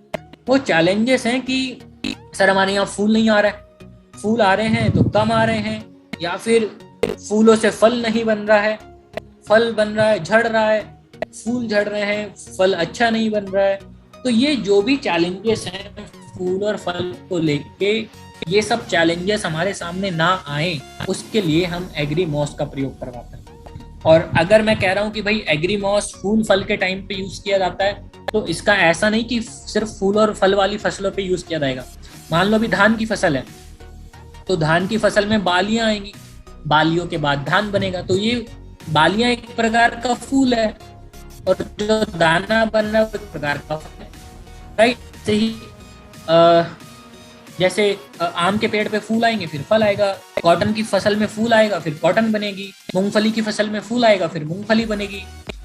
वो चैलेंजेस हैं कि सर हमारे यहाँ फूल नहीं आ रहा है, फूल आ रहे हैं तो कम आ रहे हैं, या फिर फूलों से फल नहीं बन रहा है, फल बन रहा है झड़ रहा है, फूल झड़ रहे हैं, फल अच्छा नहीं बन रहा है। तो ये जो भी चैलेंजेस हैं फूल और फल को लेके, ये सब चैलेंजेस हमारे सामने ना आए उसके लिए हम एग्रीमॉस का प्रयोग करवाते हैं। और अगर मैं कह रहा हूँ कि भाई एग्रीमॉस फूल फल के टाइम पे यूज किया जाता है, तो इसका ऐसा नहीं कि सिर्फ फूल और फल वाली फसलों पे यूज किया जाएगा। मान लो अभी धान की फसल है, तो धान की फसल में बालियां आएंगी, बालियों के बाद धान बनेगा, तो ये बालियां एक प्रकार का फूल है और जो दाना बन रहा है वो एक प्रकार का फल है, राइट। से ही जैसे आम के पेड़ पे फूल आएंगे फिर फल आएगा, कॉटन की फसल में फूल आएगा फिर कॉटन बनेगी, मूंगफली की फसल में फूल आएगा फिर मूंगफली बनेगी,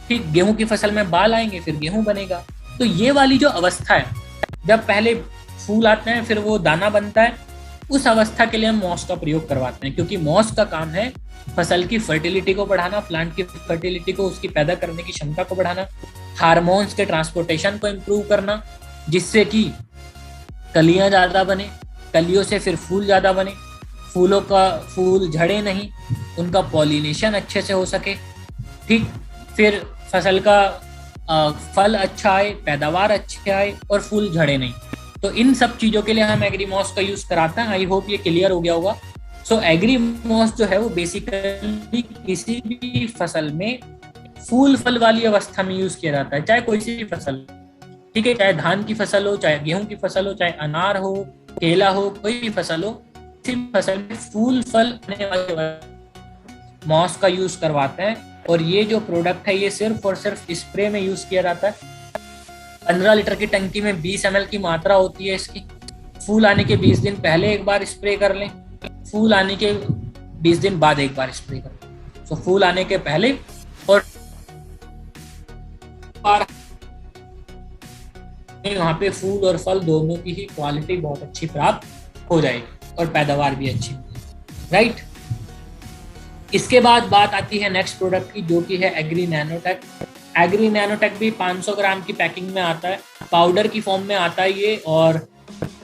ठीक। गेहूं की फसल में बाल आएंगे फिर गेहूं बनेगा। तो ये वाली जो अवस्था है, जब पहले फूल आते हैं फिर वो दाना बनता है, उस अवस्था के लिए हम मॉस का प्रयोग करवाते हैं, क्योंकि मॉस का काम है फसल की फर्टिलिटी को बढ़ाना, प्लांट की फर्टिलिटी को, उसकी पैदा करने की क्षमता को बढ़ाना, हार्मोन्स के ट्रांसपोर्टेशन को इम्प्रूव करना, जिससे कि कलियां ज्यादा बने, कलियों से फिर फूल ज्यादा बने, फूल झड़े नहीं, उनका पॉलिनेशन अच्छे से हो सके, ठीक। फिर फसल का फल अच्छा आए, पैदावार अच्छे आए और फूल झड़े नहीं। तो इन सब चीजों के लिए हम एग्रीमॉस का यूज कराते हैं। आई होप ये क्लियर हो गया होगा। सो एग्रीमॉस जो है वो बेसिकली किसी भी फसल में फूल फल वाली अवस्था में यूज किया जाता है, चाहे कोई सी भी फसल, ठीक है, चाहे धान की फसल हो, चाहे गेहूं की फसल हो, चाहे अनार हो, केला हो, कोई भी फसल हो, किसी भी फसल में फूल फल आने वाले मॉस का यूज करवाते हैं। और ये जो प्रोडक्ट है ये सिर्फ और सिर्फ स्प्रे में यूज किया जाता है। 15 लीटर की टंकी में 20 ml की मात्रा होती है इसकी। फूल आने के 20 दिन पहले एक बार स्प्रे कर लें, फूल आने के 20 दिन बाद एक बार स्प्रे कर लें। तो फूल आने के पहले और वहां पे फूल और फल दोनों की ही क्वालिटी बहुत अच्छी प्राप्त हो जाएगी और पैदावार भी अच्छी, राइट। इसके बाद बात आती है नेक्स्ट प्रोडक्ट की, जो कि है एग्री नैनोटेक। एग्री नैनोटेक भी 500 ग्राम की पैकिंग में आता है, पाउडर की फॉर्म में आता है ये। और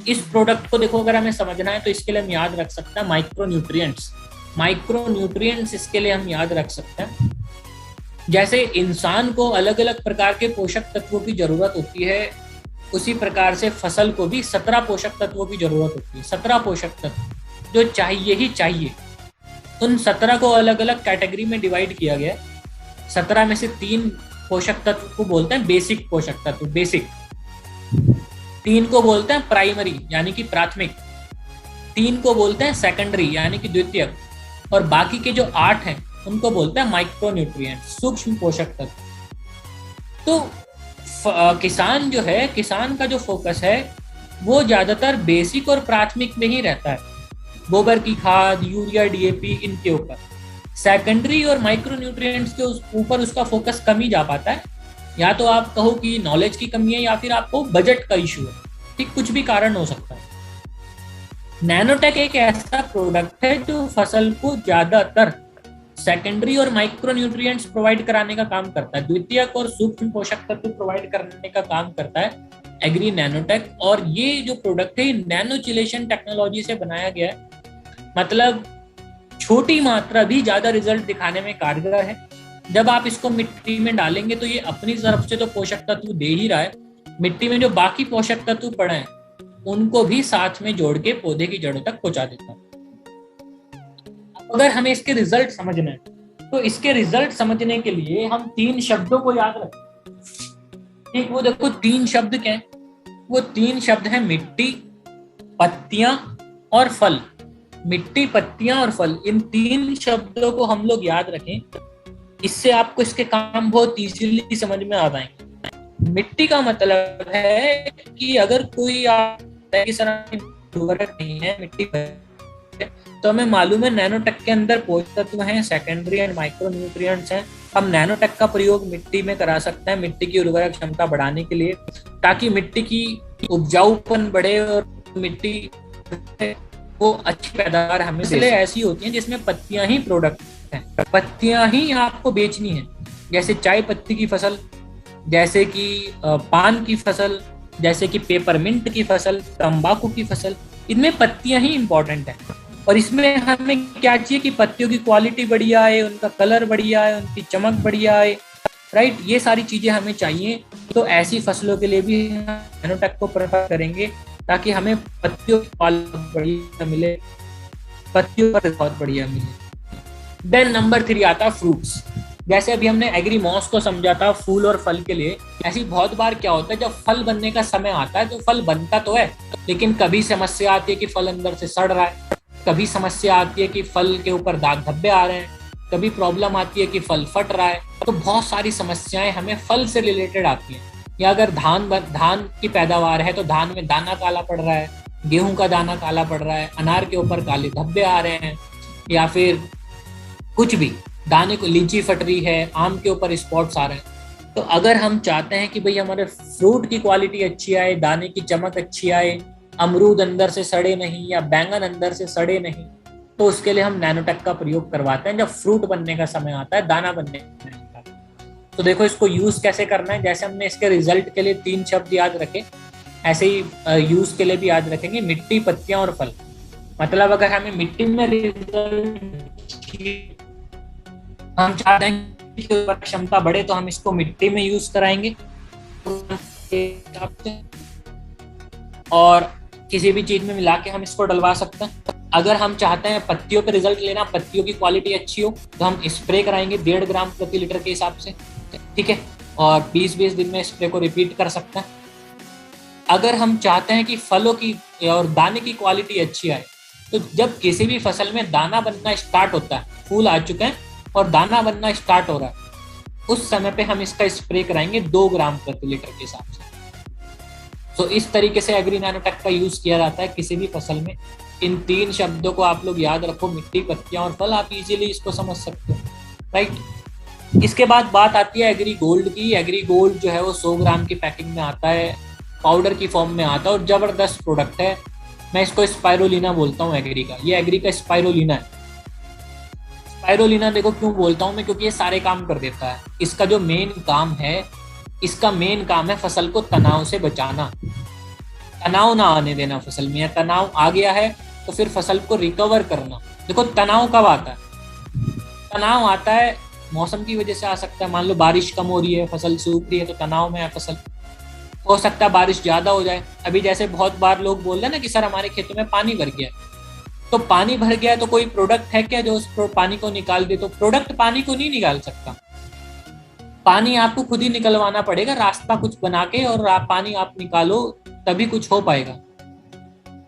इस प्रोडक्ट को देखो अगर हमें समझना है तो इसके लिए हम याद रख सकते हैं माइक्रोन्यूट्रिएंट्स। माइक्रोन्यूट्रिएंट्स इसके लिए हम याद रख सकते हैं, जैसे इंसान को अलग अलग प्रकार के पोषक तत्वों की जरूरत होती है, उसी प्रकार से फसल को भी 17 पोषक तत्वों की जरूरत होती है। 17 पोषक तत्व जो चाहिए ही चाहिए, उन 17 को अलग अलग कैटेगरी में डिवाइड किया गया। 17 में से 3 पोषक तत्व को बोलते हैं बेसिक पोषक तत्व, बेसिक। 3 को बोलते हैं प्राइमरी यानी कि प्राथमिक, 3 को बोलते हैं सेकेंडरी यानी कि द्वितीयक, और बाकी के जो 8 हैं उनको बोलते हैं माइक्रोन्यूट्रिएंट, सूक्ष्म पोषक तत्व। तो किसान जो है, किसान का जो फोकस है वो ज्यादातर बेसिक और प्राथमिक में ही रहता है, गोबर की खाद, यूरिया, डीएपी, इनके ऊपर। सेकेंडरी और माइक्रोन्यूट्रिएंट्स के ऊपर उसका फोकस कम ही जा पाता है। या तो आप कहो कि नॉलेज की कमी है, या फिर आपको बजट का इशू है, ठीक, कुछ भी कारण हो सकता है। नैनोटेक एक ऐसा प्रोडक्ट है जो फसल को ज्यादातर सेकेंडरी और माइक्रो न्यूट्रिएंट्स प्रोवाइड कराने का काम करता है, द्वितीयक और सूक्ष्म पोषक तत्व प्रोवाइड करने का काम करता है एग्री नैनोटेक। और ये जो प्रोडक्ट है नैनो चिलेशन टेक्नोलॉजी से बनाया गया है, मतलब छोटी मात्रा भी ज्यादा रिजल्ट दिखाने में कारगर है। जब आप इसको मिट्टी में डालेंगे तो ये अपनी तरफ से तो पोषक तत्व दे ही रहा है, मिट्टी में जो बाकी पोषक तत्व पड़े हैं उनको भी साथ में जोड़ के पौधे की जड़ों तक पहुंचा देता है। अगर हमें इसके रिजल्ट समझना है तो इसके रिजल्ट समझने के लिए हम 3 शब्दों को याद रखें। एक वो देखो 3 शब्द क्या है, वो 3 शब्द है मिट्टी, पत्तियां और फल। मिट्टी, पत्तियां और फल, इन 3 शब्दों को हम लोग याद रखें, इससे आपको इसके काम बहुत इजीली समझ में आ जाएंगे। मिट्टी का मतलब है कि अगर कोई उर्वरक नहीं है मिट्टी तो हमें मालूम है नैनोटेक के अंदर पोषक तत्व हैं, सेकेंडरी एंड माइक्रो न्यूट्रिएंट्स हैं। हम नैनोटेक का प्रयोग मिट्टी में करा सकते हैं मिट्टी की उर्वरक क्षमता बढ़ाने के लिए, ताकि मिट्टी की उपजाऊपन बढ़े और मिट्टी वो अच्छी पैदावार हमें दे। ऐसी होती हैं जिसमें पत्तियां ही प्रोडक्ट हैं, पत्तियां ही आपको बेचनी है, जैसे चाय पत्ती की फसल, जैसे कि पान की फसल, जैसे कि पेपरमिंट की फसल, तंबाकू की फसल, इनमें पत्तियां ही इंपॉर्टेंट है। और इसमें हमें क्या चाहिए कि पत्तियों की क्वालिटी बढ़िया है, उनका कलर बढ़िया है, उनकी चमक बढ़िया है, राइट, ये सारी चीजें हमें चाहिए। तो ऐसी फसलों के लिए भी नैनोटेक को प्रेफर करेंगे ताकि हमें पत्तियों की क्वालिटी बढ़िया मिले, पत्तियों पर बहुत बढ़िया मिले। देन नंबर 3 आता है फ्रूट्स। जैसे अभी हमने एग्री मॉस को समझा था फूल और फल के लिए, ऐसी बहुत बार क्या होता है जब फल बनने का समय आता है तो फल बनता तो है, लेकिन कभी समस्या आती है कि फल अंदर से सड़ रहा है, कभी समस्या आती है कि फल के ऊपर दाग धब्बे आ रहे हैं, कभी प्रॉब्लम आती है कि फल फट रहा है। तो बहुत सारी समस्याएं हमें फल से रिलेटेड आती हैं। या अगर धान की पैदावार है तो धान में दाना काला पड़ रहा है, गेहूं का दाना काला पड़ रहा है, अनार के ऊपर काले धब्बे आ रहे हैं, या फिर कुछ भी दाने को लीची फट रही है, आम के ऊपर स्पॉट्स आ रहे हैं। तो अगर हम चाहते हैं कि भाई हमारे फ्रूट की क्वालिटी अच्छी आए, दाने की चमक अच्छी आए, अमरूद अंदर से सड़े नहीं या बैंगन अंदर से सड़े नहीं, तो उसके लिए हम नैनोटेक का प्रयोग करवाते हैं जब फ्रूट बनने का समय आता है, दाना बनने का समय आता है। तो देखो इसको यूज कैसे करना है। जैसे हमने इसके रिजल्ट के लिए 3 शब्द याद रखे, ऐसे ही यूज के लिए भी याद रखेंगे, मिट्टी, पत्तियां और फल। मतलब अगर हमें मिट्टी में रिजल्ट, हम चाहते हैं कि क्षमता बढ़े तो हम इसको मिट्टी में यूज कराएंगे और किसी भी चीज में मिला के हम इसको डलवा सकते हैं। अगर हम चाहते हैं पत्तियों पे रिजल्ट लेना, पत्तियों की क्वालिटी अच्छी हो, तो हम स्प्रे कराएंगे 1.5 ग्राम प्रति लीटर के हिसाब से, ठीक है, और 20-20 दिन में स्प्रे को रिपीट कर सकते हैं। अगर हम चाहते हैं कि फलों की और दाने की क्वालिटी अच्छी आए, तो जब किसी भी फसल में दाना बनना स्टार्ट होता है, फूल आ चुके हैं और दाना बनना स्टार्ट हो रहा है, उस समय पे हम इसका स्प्रे कराएंगे 2 ग्राम प्रति लीटर के हिसाब से। तो इस तरीके से एग्री नैनोटेक का यूज किया जाता है किसी भी फसल में। इन 3 शब्दों को आप लोग याद रखो, मिट्टी, पत्तियां और फल, आप इजीली इसको समझ सकते हो, राइट। इसके बाद बात आती है एग्री गोल्ड की। एग्री गोल्ड जो है वो 100 ग्राम की पैकिंग में आता है, पाउडर की फॉर्म में आता है और जबरदस्त प्रोडक्ट है। मैं इसको स्पाइरोलिना बोलता हूँ एग्री का, ये एग्री का स्पाइरोलिना है। स्पाइरोलिना देखो क्यों बोलता हूँ मैं, क्योंकि ये सारे काम कर देता है। इसका जो मेन काम है, इसका मेन काम है फसल को तनाव से बचाना, तनाव ना आने देना फसल में, या तनाव आ गया है तो फिर फसल को रिकवर करना। देखो तनाव कब आता है? तनाव आता है मौसम की वजह से आ सकता है। मान लो बारिश कम हो रही है, फसल सूख रही है, तो तनाव में है फसल। हो सकता है बारिश ज्यादा हो जाए। अभी जैसे बहुत बार लोग बोल रहे हैं ना कि सर हमारे खेतों में पानी भर गया, तो पानी भर गया तो कोई प्रोडक्ट है क्या जो उस पानी को निकाल दे? तो प्रोडक्ट पानी को नहीं निकाल सकता, पानी आपको खुद ही निकलवाना पड़ेगा, रास्ता कुछ बना के, और पानी आप निकालो तभी कुछ हो पाएगा।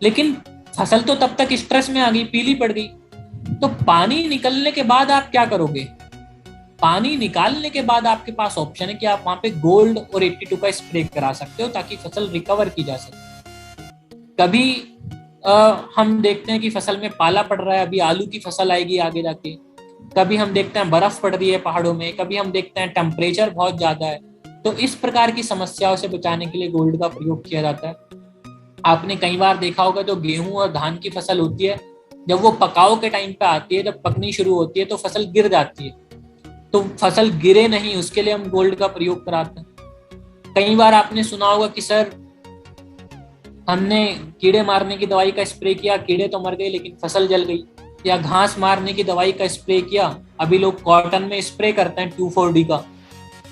लेकिन फसल तो तब तक स्ट्रेस में आ गई, पीली पड़ गई। तो पानी निकलने के बाद आप क्या करोगे? पानी निकालने के बाद आपके पास ऑप्शन है कि आप वहां पे गोल्ड और 82 का स्प्रे करा सकते हो ताकि फसल रिकवर की जा सके। कभी हम देखते हैं कि फसल में पाला पड़ रहा है, अभी आलू की फसल आएगी आगे जाके। कभी हम देखते हैं बर्फ पड़ रही है पहाड़ों में, कभी हम देखते हैं टेम्परेचर बहुत ज्यादा है। तो इस प्रकार की समस्याओं से बचाने के लिए गोल्ड का प्रयोग किया जाता है। आपने कई बार देखा होगा जो गेहूं और धान की फसल होती है, जब वो पकाव के टाइम पे आती है, जब पकनी शुरू होती है तो फसल गिर जाती है। तो फसल गिरे नहीं, उसके लिए हम गोल्ड का प्रयोग कराते हैं। कई बार आपने सुना होगा कि सर हमने कीड़े मारने की दवाई का स्प्रे किया, कीड़े तो मर गए लेकिन फसल जल गई। या घास मारने की दवाई का स्प्रे किया, अभी लोग कॉटन में स्प्रे करते हैं 2,4-D का,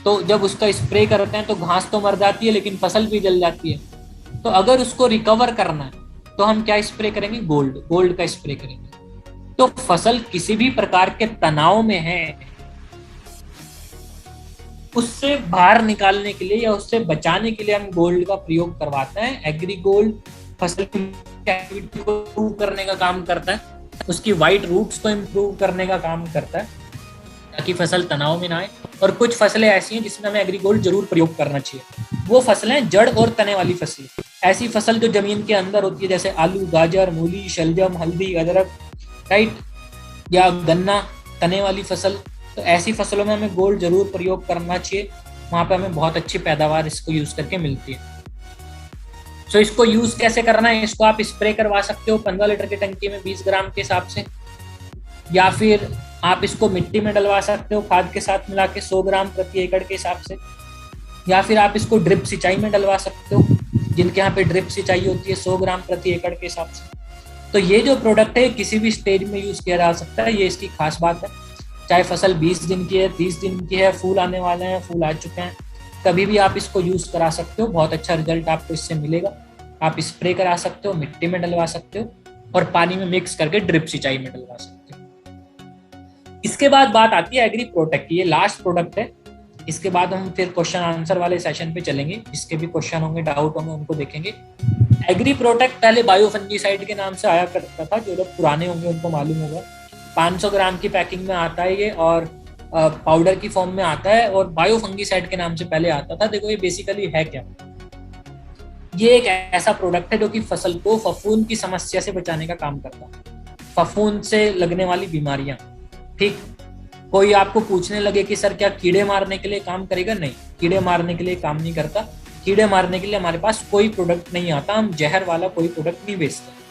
तो जब उसका स्प्रे करते हैं तो घास तो मर जाती है लेकिन फसल भी जल जाती है। तो अगर उसको रिकवर करना है तो हम क्या स्प्रे करेंगे? गोल्ड का स्प्रे करेंगे। तो फसल किसी भी प्रकार के तनाव में है, उससे बाहर निकालने के लिए या उससे बचाने के लिए हम गोल्ड का प्रयोग करवाते हैं। एग्री गोल्ड फसल की एक्टिविटी को इम्प्रूव करने का काम करता है, उसकी वाइट रूट्स को इम्प्रूव करने का काम करता है ताकि फसल तनाव में ना आए। और कुछ फसलें ऐसी हैं जिसमें हमें एग्री गोल्ड जरूर प्रयोग करना चाहिए। वो फसलें जड़ और तने वाली फसलें, ऐसी फसल जो जमीन के अंदर होती है, जैसे आलू, गाजर, मूली, शलजम, हल्दी, अदरक, राइट, या गन्ना, तने वाली फसल। तो ऐसी फसलों में हमें गोल्ड जरूर प्रयोग करना चाहिए, वहां पे हमें बहुत अच्छी पैदावार इसको यूज करके मिलती है। सो इसको यूज कैसे करना है? इसको आप स्प्रे करवा सकते हो 15 लीटर की टंकी में 20 ग्राम के हिसाब से, या फिर आप इसको मिट्टी में डलवा सकते हो खाद के साथ मिला के 100 ग्राम प्रति एकड़ के हिसाब से, या फिर आप इसको ड्रिप सिंचाई में डलवा सकते हो, जिनके यहाँ पे ड्रिप सिंचाई होती है 100 ग्राम प्रति एकड़ के हिसाब से। तो ये जो प्रोडक्ट है किसी भी स्टेज में यूज किया जा सकता है, ये इसकी खास बात है। चाहे फसल 20 दिन की है, 30 दिन की है, फूल आने वाले हैं, फूल आ चुके हैं, कभी भी आप इसको यूज करा सकते हो, बहुत अच्छा रिजल्ट आपको इससे मिलेगा। आप स्प्रे करा सकते हो, मिट्टी में डलवा सकते हो, और पानी में मिक्स करके ड्रिप सिंचाई में डलवा सकते हो। इसके बाद बात आती है एग्री प्रोटेक्ट की, ये लास्ट प्रोडक्ट है। इसके बाद हम फिर क्वेश्चन आंसर वाले सेशन पे चलेंगे, जिसके भी क्वेश्चन होंगे, डाउट होंगे, उनको देखेंगे। एग्री प्रोटेक्ट पहले बायोफंजीसाइड के नाम से आया करता था, जो लोग पुराने होंगे उनको मालूम होगा। 500 ग्राम की पैकिंग में आता है ये, और पाउडर की फॉर्म में आता है, और बायोफंजीसाइड के नाम से पहले आता था। देखो ये बेसिकली है क्या? ये एक ऐसा प्रोडक्ट है जो कि फसल को फफूंद की समस्या से बचाने का काम करता है। फफूंद से लगने वाली बीमारियां, ठीक। कोई आपको पूछने लगे कि सर क्या कीड़े मारने के लिए काम करेगा? नहीं, कीड़े मारने के लिए काम नहीं करता। कीड़े मारने के लिए हमारे पास कोई प्रोडक्ट नहीं आता, हम जहर वाला कोई प्रोडक्ट नहीं बेचते।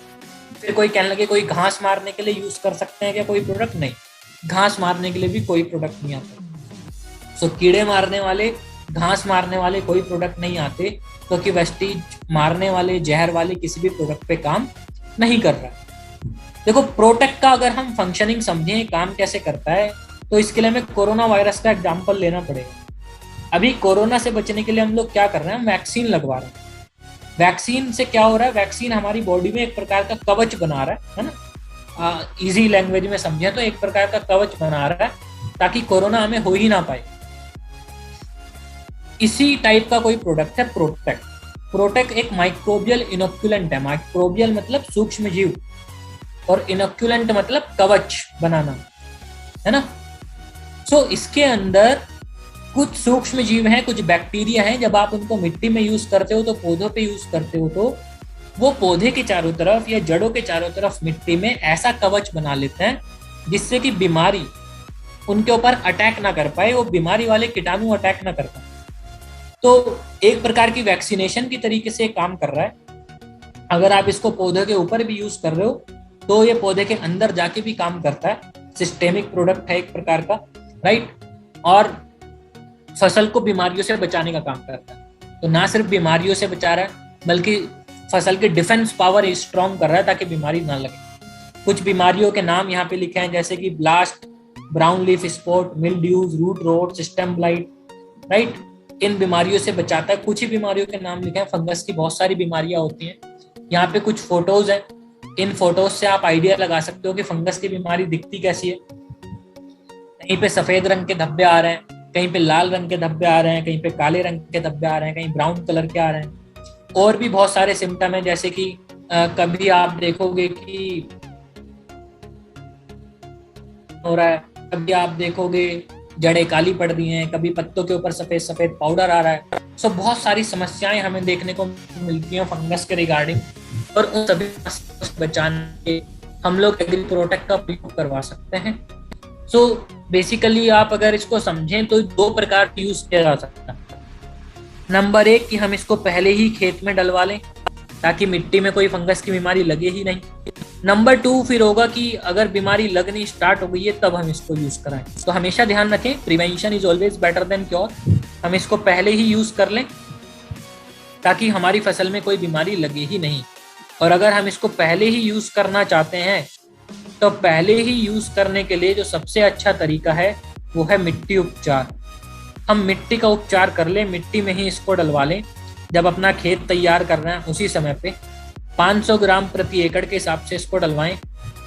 फिर कोई कहने लगे कोई घास मारने के लिए यूज कर सकते हैं क्या कोई प्रोडक्ट? नहीं, घास मारने के लिए भी कोई प्रोडक्ट नहीं आता। सो कीड़े मारने वाले, घास मारने वाले कोई प्रोडक्ट नहीं आते, क्योंकि वेस्टीज मारने वाले, जहर वाले किसी भी प्रोडक्ट पे काम नहीं कर रहा है। देखो प्रोटेक्ट का अगर हम फंक्शनिंग समझें, काम कैसे करता है, तो इसके लिए हमें कोरोना वायरस का एग्जाम्पल लेना पड़ेगा। अभी कोरोना से बचने के लिए हम लोग क्या कर रहे हैं? वैक्सीन लगवा रहे हैं। वैक्सीन से क्या हो रहा है? वैक्सीन हमारी बॉडी में एक प्रकार का कवच बना रहा है ना, इजी लैंग्वेज में समझे तो एक प्रकार का कवच बना रहा है ताकि कोरोना हमें हो ही ना पाए। इसी टाइप का कोई प्रोडक्ट है प्रोटेक्ट। प्रोटेक्ट एक माइक्रोबियल इनोक्युलेंट है। माइक्रोबियल मतलब सूक्ष्म जीव, और इनोक्युलेंट मतलब कवच बनाना, है ना। सो इसके अंदर कुछ सूक्ष्म जीव हैं, कुछ बैक्टीरिया हैं। जब आप उनको मिट्टी में यूज करते हो, तो पौधों पे यूज करते हो, तो वो पौधे के चारों तरफ या जड़ों के चारों तरफ मिट्टी में ऐसा कवच बना लेते हैं जिससे कि बीमारी उनके ऊपर अटैक ना कर पाए, वो बीमारी वाले कीटाणु अटैक ना कर पाए। तो एक प्रकार की वैक्सीनेशन की तरीके से काम कर रहा है। अगर आप इसको पौधे के ऊपर भी यूज कर रहे हो तो ये पौधे के अंदर जाके भी काम करता है। सिस्टेमिक प्रोडक्ट है एक प्रकार का, राइट, और फसल को बीमारियों से बचाने का काम करता है। तो ना सिर्फ बीमारियों से बचा रहा है, बल्कि फसल की डिफेंस पावर स्ट्रॉन्ग कर रहा है ताकि बीमारी ना लगे। कुछ बीमारियों के नाम यहाँ पे लिखे हैं, जैसे कि blast, brown leaf spot, mildews, root rot, system blight, right, इन बीमारियों से बचाता है। कुछ ही बीमारियों के नाम लिखे हैं। फंगस की बहुत सारी बीमारियां होती हैं। यहाँ पे कुछ फोटोज हैं, इन फोटोज से आप आइडिया लगा सकते हो कि फंगस की बीमारी दिखती कैसी है। कहीं पे सफेद रंग के धब्बे आ रहे हैं, कहीं पे लाल रंग के धब्बे आ रहे हैं, कहीं पे काले रंग के धब्बे आ रहे हैं, कहीं ब्राउन कलर के आ रहे हैं। और भी बहुत सारे सिम्टम हैं, जैसे कि कभी आप देखोगे कि हो रहा है, कभी आप देखोगे जड़ें काली पड़ रही हैं, कभी पत्तों के ऊपर सफेद सफेद पाउडर आ रहा है। सो बहुत सारी समस्याएं हमें देखने को मिलती हैं फंगस के रिगार्डिंग, और उन सभी बचाने के हम लोग एग्री प्रोटेक्ट का प्रयोग करवा सकते हैं। सो बेसिकली आप अगर इसको समझें तो दो प्रकार से यूज किया जा सकता है। नंबर एक कि हम इसको पहले ही खेत में डलवा लें ताकि मिट्टी में कोई फंगस की बीमारी लगे ही नहीं। नंबर 2 फिर होगा कि अगर बीमारी लगनी स्टार्ट हो गई है तब हम इसको यूज कराएं। तो हमेशा ध्यान रखें, prevention is always better than cure. हम इसको पहले ही यूज कर लें ताकि हमारी फसल में कोई बीमारी लगे ही नहीं। और अगर हम इसको पहले ही यूज करना चाहते हैं तो पहले ही यूज करने के लिए जो सबसे अच्छा तरीका है वो है मिट्टी उपचार। हम मिट्टी का उपचार कर लें, मिट्टी में ही इसको डलवा लें। जब अपना खेत तैयार कर रहे हैं उसी समय पे 500 ग्राम प्रति एकड़ के हिसाब से इसको डलवाएं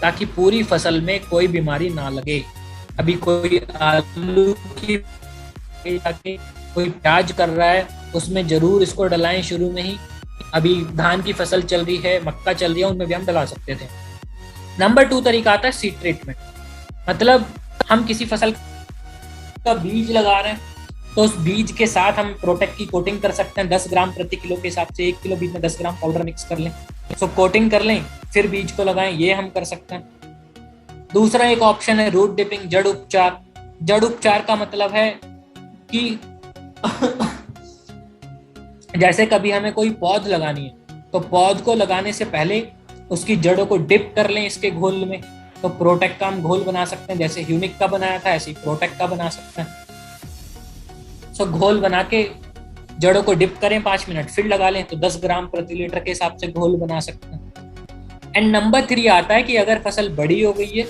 ताकि पूरी फसल में कोई बीमारी ना लगे। अभी कोई आलू की, कोई प्याज कर रहा है उसमें जरूर इसको डलाएं शुरू में ही। अभी धान की फसल चल रही है, मक्का चल रही है, उनमें भी हम डला सकते थे। नंबर 2 तरीका आता है सीड ट्रीटमेंट। मतलब हम किसी फसल का बीज लगा रहे हैं तो उस बीज के साथ हम प्रोटेक्ट की कोटिंग कर सकते हैं। 10 ग्राम प्रति किलो के हिसाब से 1 किलो बीज में 10 ग्राम पाउडर मिक्स कर लें, सो कोटिंग कर लें, फिर बीज को लगाएं, ये हम कर सकते हैं। दूसरा एक ऑप्शन है रूट डिपिंग, जड़ उपचार। जड़ उपचार का मतलब है कि जैसे कभी हमें कोई पौध लगानी है तो पौध को लगाने से पहले उसकी जड़ों को डिप कर लें इसके घोल में। तो प्रोटेक्ट का हम घोल बना सकते हैं, जैसे ह्यूमिक का बनाया था ऐसे ही प्रोटेक्ट का बना सकते हैं। सो घोल बना के जड़ों को डिप करें 5 मिनट, फिर लगा लें, तो 10 ग्राम प्रति लीटर के हिसाब से घोल बना सकते हैं। एंड नंबर 3 आता है कि अगर फसल बड़ी हो गई है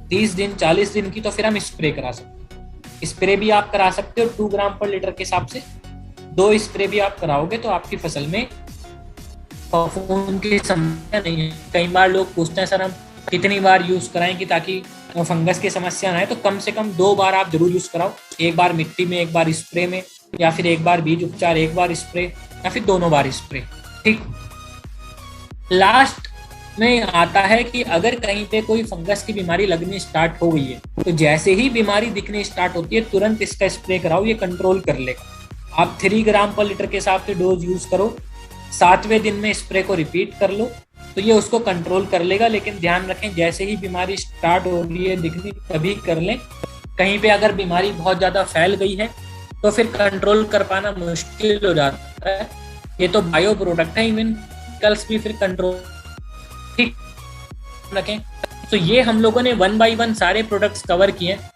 30 दिन 40 दिन की, तो फिर हम स्प्रे करा सकते हैं। स्प्रे भी आप करा सकते हो 2 ग्राम पर लीटर के हिसाब से। 2 स्प्रे भी आप कराओगे तो आपकी फसल में फफूंद की समस्या नहीं है। कई बार लोग पूछते हैं सर हम कितनी बार यूज कराएं कि ताकि फंगस की समस्या ना है, तो कम से कम 2 बार आप जरूर यूज कराओ। एक बार मिट्टी में, एक बार स्प्रे में, या फिर एक बार बीज उपचार, एक बार स्प्रे, या फिर दोनों बार स्प्रे। ठीक। लास्ट में आता है कि अगर कहीं पे कोई फंगस की बीमारी लगनी स्टार्ट हो गई है तो जैसे ही बीमारी दिखनी स्टार्ट होती है तुरंत इसका स्प्रे कराओ, ये कंट्रोल कर लेगा। आप 3 ग्राम पर लीटर के हिसाब से डोज यूज करो, 7वें दिन में स्प्रे को रिपीट कर लो, तो ये उसको कंट्रोल कर लेगा। लेकिन ध्यान रखें जैसे ही बीमारी स्टार्ट हो रही है दिखनी तभी कर लें। कहीं पे अगर बीमारी बहुत ज्यादा फैल गई है तो फिर कंट्रोल कर पाना मुश्किल हो जाता है। ये तो बायो प्रोडक्ट है, इवन केमिकल्स भी फिर कंट्रोल ठीक रखें। तो ये हम लोगों ने 1 बाय 1 सारे प्रोडक्ट्स कवर किए हैं।